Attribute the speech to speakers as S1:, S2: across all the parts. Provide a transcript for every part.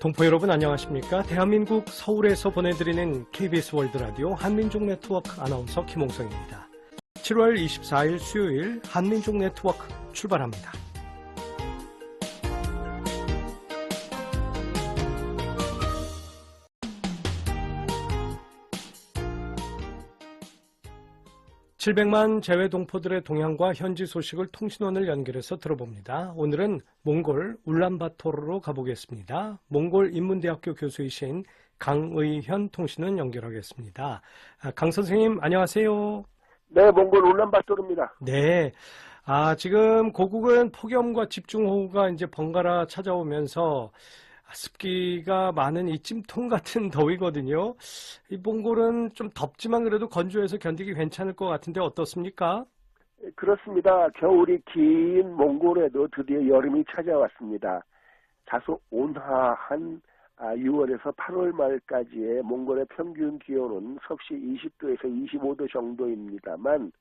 S1: 동포 여러분 안녕하십니까? 대한민국 서울에서 보내드리는 KBS 월드 라디오 한민족 네트워크 아나운서 김홍성입니다. 7월 24일 수요일 한민족 네트워크 출발합니다. (700만) 재외 동포들의 동향과 현지 소식을 통신원을 연결해서 들어봅니다. 오늘은 몽골 울란바토르로 가보겠습니다. 몽골 인문대학교 교수이신 강의현 통신원 연결하겠습니다. 강 선생님 안녕하세요.
S2: 네, 몽골 울란바토르입니다.
S1: 네. 지금 고국은 폭염과 집중호우가 이제 번갈아 찾아오면서 습기가 많은 이 찜통 같은 더위거든요. 이 몽골은 좀 덥지만 그래도 건조해서 견디기 괜찮을 것 같은데 어떻습니까?
S2: 그렇습니다. 겨울이 긴 몽골에도 드디어 여름이 찾아왔습니다. 다소 온화한 6월에서 8월 말까지의 몽골의 평균 기온은 섭씨 20도에서 25도 정도입니다만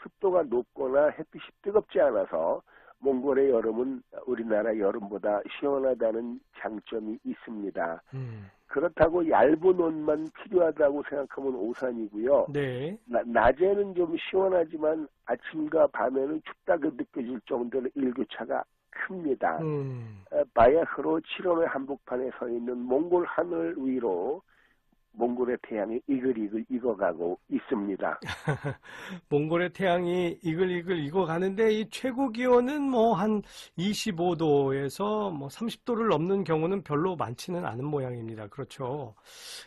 S2: 습도가 높거나 햇빛이 뜨겁지 않아서 몽골의 여름은 우리나라 여름보다 시원하다는 장점이 있습니다. 그렇다고 얇은 옷만 필요하다고 생각하면 오산이고요.
S1: 네.
S2: 낮에는 좀 시원하지만 아침과 밤에는 춥다고 느껴질 정도로 일교차가 큽니다. 바야흐로 7월의 한복판에 서 있는 몽골 하늘 위로 몽골의 태양이 이글이글 익어가고 있습니다.
S1: 몽골의 태양이 이글이글 익어가는데 이 최고 기온은 뭐 한 25도에서 뭐 30도를 넘는 경우는 별로 많지는 않은 모양입니다. 그렇죠.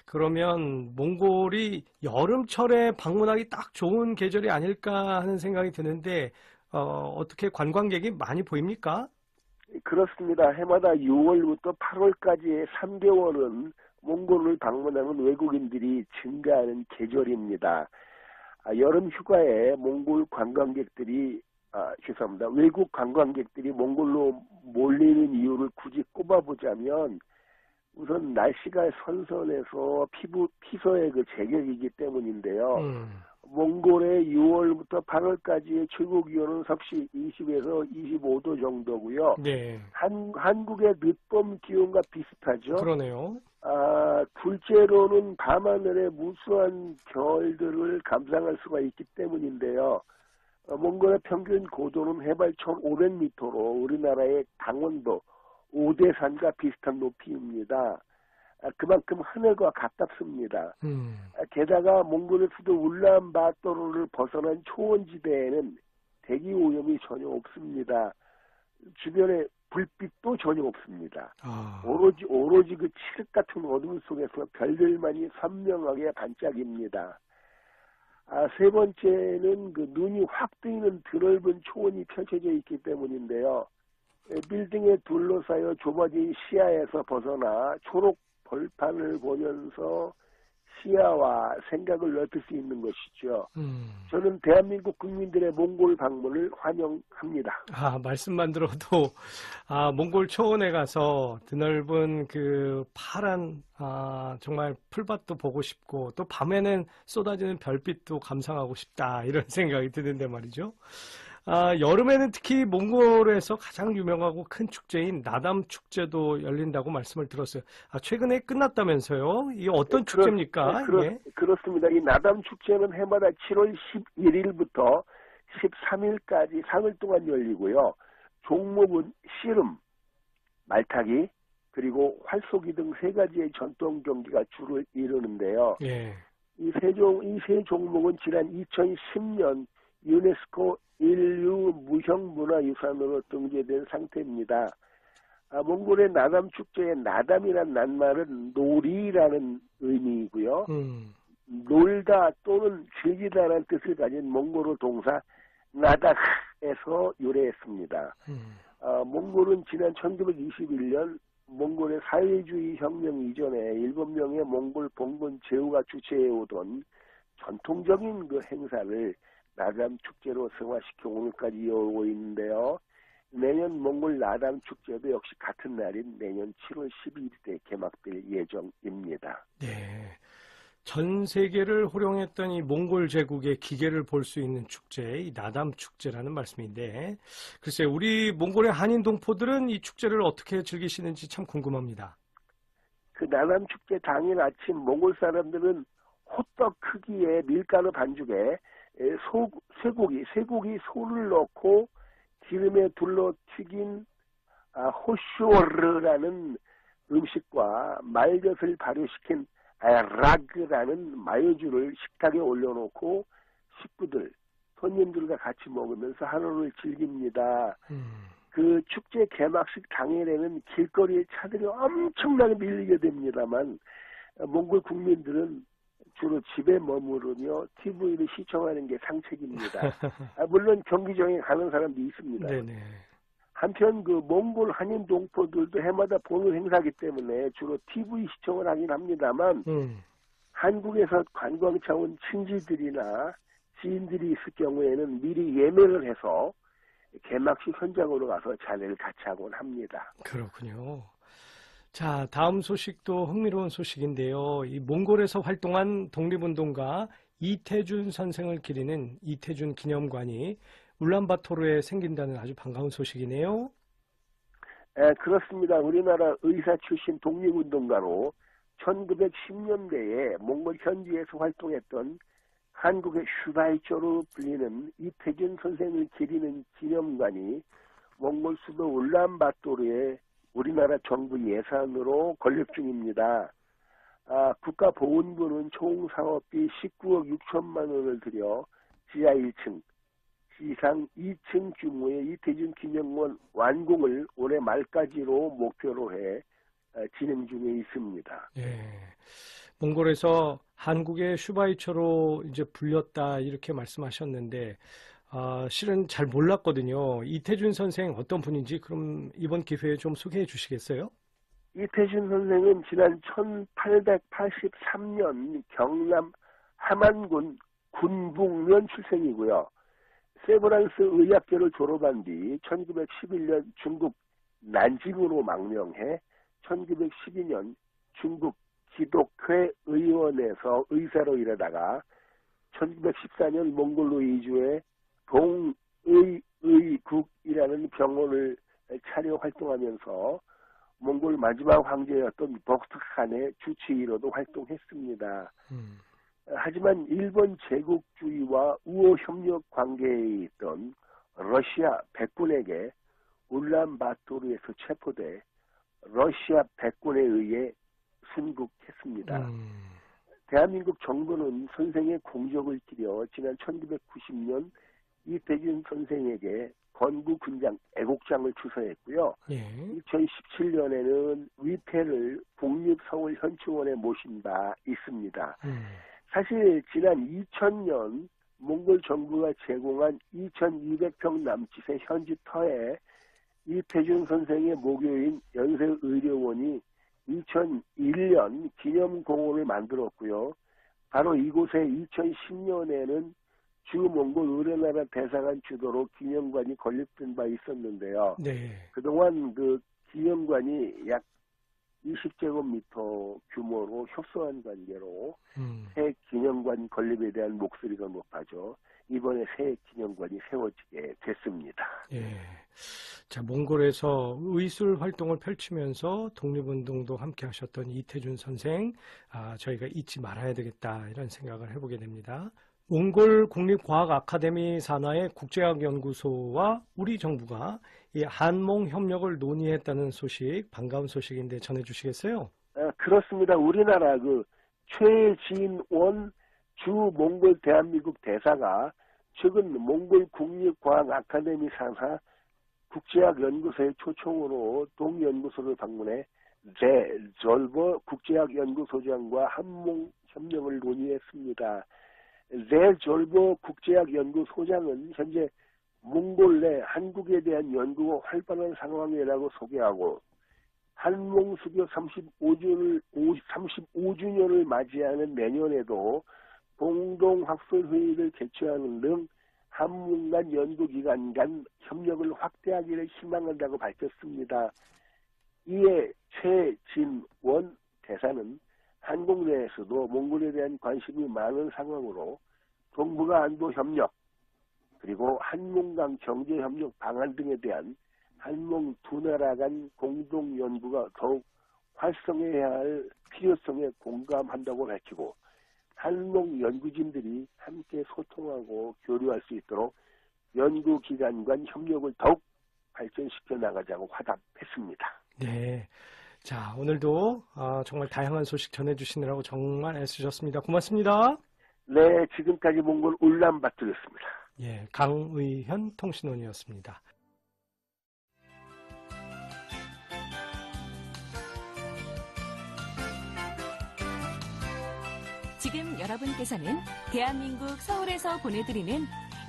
S1: 그러면 몽골이 여름철에 방문하기 딱 좋은 계절이 아닐까 하는 생각이 드는데 어떻게 관광객이 많이 보입니까?
S2: 그렇습니다. 해마다 6월부터 8월까지의 3개월은 몽골을 방문하는 외국인들이 증가하는 계절입니다. 여름 휴가에 몽골 관광객들이 외국 관광객들이 몽골로 몰리는 이유를 굳이 꼽아보자면 우선 날씨가 선선해서 피서의 그 제격이기 때문인데요. 몽골의 6월부터 8월까지의 최고 기온은 섭씨 20에서 25도 정도고요.
S1: 네.
S2: 한국의 늦봄 기온과 비슷하죠.
S1: 그러네요.
S2: 둘째로는 밤하늘의 무수한 별들을 감상할 수가 있기 때문인데요. 몽골의 평균 고도는 해발 1,500m로 우리나라의 강원도 오대산과 비슷한 높이입니다. 그만큼 하늘과 가깝습니다. 게다가 몽골의 수도 울란바토르를 벗어난 초원지대에는 대기 오염이 전혀 없습니다. 주변에 불빛도 전혀 없습니다. 오로지 그 칠흑 같은 어둠 속에서 별들만이 선명하게 반짝입니다. 세 번째는 그 눈이 확 뜨이는 드넓은 초원이 펼쳐져 있기 때문인데요. 빌딩에 둘러싸여 좁아진 시야에서 벗어나 초록 벌판을 보면서 시야와 생각을 넓힐 수 있는 것이죠. 저는 대한민국 국민들의 몽골 방문을 환영합니다.
S1: 말씀만 들어도 몽골 초원에 가서 드넓은 그 파란 정말 풀밭도 보고 싶고 또 밤에는 쏟아지는 별빛도 감상하고 싶다 이런 생각이 드는데 말이죠. 여름에는 특히 몽골에서 가장 유명하고 큰 축제인 나담 축제도 열린다고 말씀을 들었어요. 최근에 끝났다면서요? 이게 어떤 축제입니까?
S2: 그렇습니다. 이 나담 축제는 해마다 7월 11일부터 13일까지 3일 동안 열리고요. 종목은 씨름, 말타기, 그리고 활쏘기 등 3가지의 전통 경기가 주를 이루는데요.
S1: 예.
S2: 이 세 종목은 지난 2010년 유네스코 인류 무형문화유산으로 등재된 상태입니다. 몽골의 나담 축제의 나담이란 낱말은 놀이라는 의미이고요. 놀다 또는 즐기다라는 뜻을 가진 몽골어 동사 나닥에서 유래했습니다. 몽골은 지난 1921년 몽골의 사회주의 혁명 이전에 7명의 몽골 봉건 제후가 주최해오던 전통적인 그 행사를 나담 축제로 승화시켜 오늘까지 이어오고 있는데요. 내년 몽골 나담 축제도 역시 같은 날인 내년 7월 12일에 개막될 예정입니다.
S1: 네. 전 세계를 호령했던 이 몽골 제국의 기계를 볼 수 있는 축제, 이 나담 축제라는 말씀인데, 글쎄 우리 몽골의 한인 동포들은 이 축제를 어떻게 즐기시는지 참 궁금합니다.
S2: 그 나남 축제 당일 아침 몽골 사람들은 호떡 크기의 밀가루 반죽에 쇠고기 소를 넣고 기름에 둘러 튀긴 호쇼르라는 음식과 말젓을 발효시킨 락이라는 마요주를 식탁에 올려놓고 식구들, 손님들과 같이 먹으면서 하루를 즐깁니다. 그 축제 개막식 당일에는 길거리에 차들이 엄청나게 밀리게 됩니다만 몽골 국민들은 주로 집에 머무르며 TV를 시청하는 게 상책입니다. 물론 경기장에 가는 사람도 있습니다.
S1: 네네.
S2: 한편 그 몽골 한인 동포들도 해마다 보는 행사이기 때문에 주로 TV 시청을 하긴 합니다만 한국에서 관광차 온 친지들이나 지인들이 있을 경우에는 미리 예매를 해서 개막식 현장으로 가서 자리를 같이 하곤 합니다.
S1: 그렇군요. 자, 다음 소식도 흥미로운 소식인데요. 이 몽골에서 활동한 독립운동가 이태준 선생을 기리는 이태준 기념관이 울란바토르에 생긴다는 아주 반가운 소식이네요.
S2: 그렇습니다. 우리나라 의사 출신 독립운동가로 1910년대에 몽골 현지에서 활동했던 한국의 슈바이처로 불리는 이태준 선생을 기리는 기념관이 몽골 수도 울란바토르에 우리나라 정부 예산으로 건립 중입니다. 국가보훈부는 총 사업비 19억 6천만 원을 들여 지하 1층, 지상 2층 규모의 이태준 기념관 완공을 올해 말까지로 목표로 해 진행 중에 있습니다.
S1: 예. 몽골에서 한국의 슈바이처로 이제 불렸다 이렇게 말씀하셨는데 실은 잘 몰랐거든요. 이태준 선생 어떤 분인지 그럼 이번 기회에 좀 소개해 주시겠어요?
S2: 이태준 선생은 지난 1883년 경남 함안군 군북면 출생이고요. 세브란스 의학교를 졸업한 뒤 1911년 중국 난징으로 망명해 1912년 중국 기독회 의원에서 의사로 일하다가 1914년 몽골로 이주해 동의의국이라는 병원을 차려 활동하면서 몽골 마지막 황제였던 버크트칸의 주치의로도 활동했습니다. 하지만 일본 제국주의와 우호 협력 관계에 있던 러시아 백군에게 울란바토르에서 체포돼 러시아 백군에 의해 순국했습니다. 대한민국 정부는 선생의 공적을 기려 지난 1990년 이태준 선생에게 건국군장 애국장을 추서했고요.
S1: 예.
S2: 2017년에는 위패를 국립서울현충원에 모신 바 있습니다. 사실 지난 2000년 몽골 정부가 제공한 2200평 남짓의 현지 터에 이태준 선생의 모교인 연세의료원이 2001년 기념공원을 만들었고요. 바로 이곳에 2010년에는 주몽골 의뢰나라 대사관 주도로 기념관이 건립된 바 있었는데요.
S1: 네.
S2: 그동안 그 기념관이 약 20제곱미터 규모로 협소한 관계로 새 기념관 건립에 대한 목소리가 높아져 이번에 새 기념관이 세워지게 됐습니다.
S1: 예. 자, 몽골에서 의술 활동을 펼치면서 독립운동도 함께 하셨던 이태준 선생, 저희가 잊지 말아야 되겠다 이런 생각을 해보게 됩니다. 몽골 국립과학 아카데미 산하의 국제학연구소와 우리 정부가 이 한몽 협력을 논의했다는 소식, 반가운 소식인데 전해주시겠어요?
S2: 그렇습니다. 우리나라 그 최진원 주 몽골 대한민국 대사가 최근 몽골 국립과학 아카데미 산하 국제학연구소의 초청으로 동연구소를 방문해 제졸버 국제학연구소장과 한몽 협력을 논의했습니다. 제졸버 국제학연구소장은 현재 몽골 내 한국에 대한 연구가 활발한 상황이라고 소개하고 한몽수교 35주년을 맞이하는 내년에도 공동학술회의를 개최하는 등 한몽 간 연구기관 간 협력을 확대하기를 희망한다고 밝혔습니다. 이에 최진원 대사는 한국 내에서도 몽골에 대한 관심이 많은 상황으로 동북아 안보 협력 그리고 한몽 간 경제협력 방안 등에 대한 한몽 두 나라 간 공동 연구가 더욱 활성화해야 할 필요성에 공감한다고 밝히고 한국 연구진들이 함께 소통하고 교류할 수 있도록 연구기관 간 협력을 더욱 발전시켜 나가자고 화답했습니다.
S1: 네. 자, 오늘도 정말 다양한 소식 전해주시느라고 정말 애쓰셨습니다. 고맙습니다.
S2: 네, 지금까지 몽골 울란바토르였습니다.
S1: 예, 강의현 통신원이었습니다.
S3: 지금 여러분께서는 대한민국 서울에서 보내드리는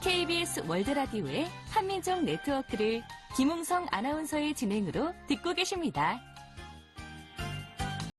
S3: KBS 월드라디오의 한민족 네트워크를 김웅성 아나운서의 진행으로 듣고 계십니다.